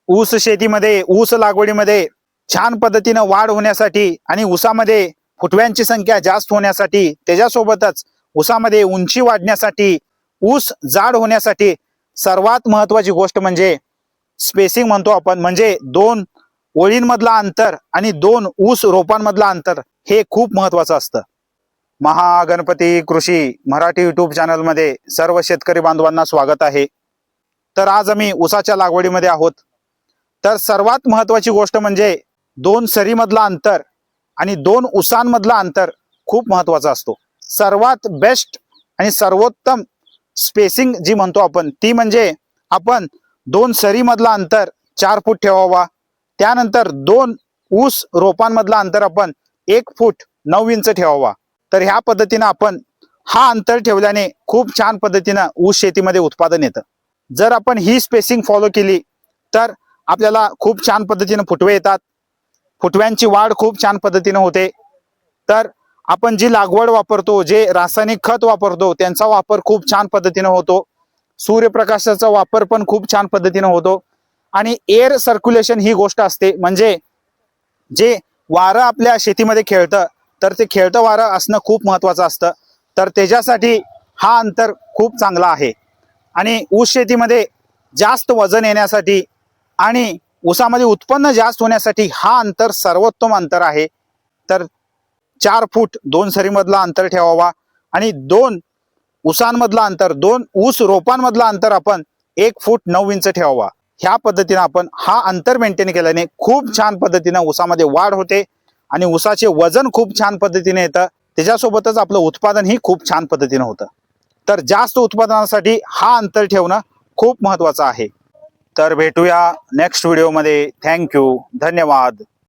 ऊस शेतीमध्ये ऊस लागवडीमध्ये छान पद्धतीनं वाढ होण्यासाठी आणि ऊसामध्ये फुटव्यांची संख्या जास्त होण्यासाठी, त्याच्यासोबतच ऊसामध्ये उंची वाढण्यासाठी, ऊस जाड होण्यासाठी सर्वात महत्वाची गोष्ट म्हणजे स्पेसिंग म्हणतो आपण, म्हणजे 2 ओळींमधला अंतर आणि 2 ऊस रोपांमधला अंतर हे खूप महत्वाचं असतं. महागणपती कृषी मराठी युट्यूब चॅनल मध्ये सर्व शेतकरी बांधवांना स्वागत आहे. तर आज आम्ही ऊसाच्या लागवडीमध्ये आहोत. तर सर्वात महत्वाची गोष्ट म्हणजे 2 सरीमधला अंतर आणि 2 ऊसांमधला अंतर खूप महत्वाचा असतो. सर्वात बेस्ट आणि सर्वोत्तम स्पेसिंग जी म्हणतो आपण ती म्हणजे आपण 2 सरीमधला अंतर 4 फूट ठेवावा. त्यानंतर 2 ऊस रोपांमधला अंतर आपण 1 फूट 9 इंच ठेवावा. तर ह्या पद्धतीने आपण हा अंतर ठेवल्याने खूप छान पद्धतीनं ऊस शेतीमध्ये उत्पादन येतं. जर आपण ही स्पेसिंग फॉलो केली तर आपल्याला खूप छान पद्धतीने फुटवे येतात, फुटव्यांची वाढ खूप छान पद्धतीने होते. तर आपण जी लागवड वापरतो, जे रासायनिक खत वापरतो त्यांचा वापर खूप छान पद्धतीने होतो. सूर्यप्रकाशाचा वापर पण खूप छान पद्धतीने होतो. आणि एअर सर्क्युलेशन ही गोष्ट असते, म्हणजे जे वारं आपल्या शेतीमध्ये खेळतं तर ते खेळतं वारं असणं खूप महत्वाचं असतं. तर त्याच्यासाठी हा अंतर खूप चांगला आहे. आणि ऊस शेतीमध्ये जास्त वजन येण्यासाठी आणि ऊसामध्ये उत्पन्न जास्त होण्यासाठी हा अंतर सर्वोत्तम अंतर आहे. तर 4 फूट 2 सरीमधला अंतर ठेवावा आणि 2 ऊसांमधला अंतर, 2 ऊस रोपांमधला अंतर आपण 1 फूट 9 इंच ठेवावा. ह्या पद्धतीने आपण हा अंतर मेंटेन केल्याने खूप छान पद्धतीने ऊसामध्ये वाढ होते आणि ऊसाचे वजन खूप छान पद्धतीने येतं. त्याच्यासोबतच आपलं उत्पादन ही खूप छान पद्धतीने होतं. तर जास्त उत्पादनासाठी हा अंतर ठेवणं खूप महत्वाचं आहे. तर भेटूया नेक्स्ट व्हिडिओमध्ये. थँक्यू, धन्यवाद.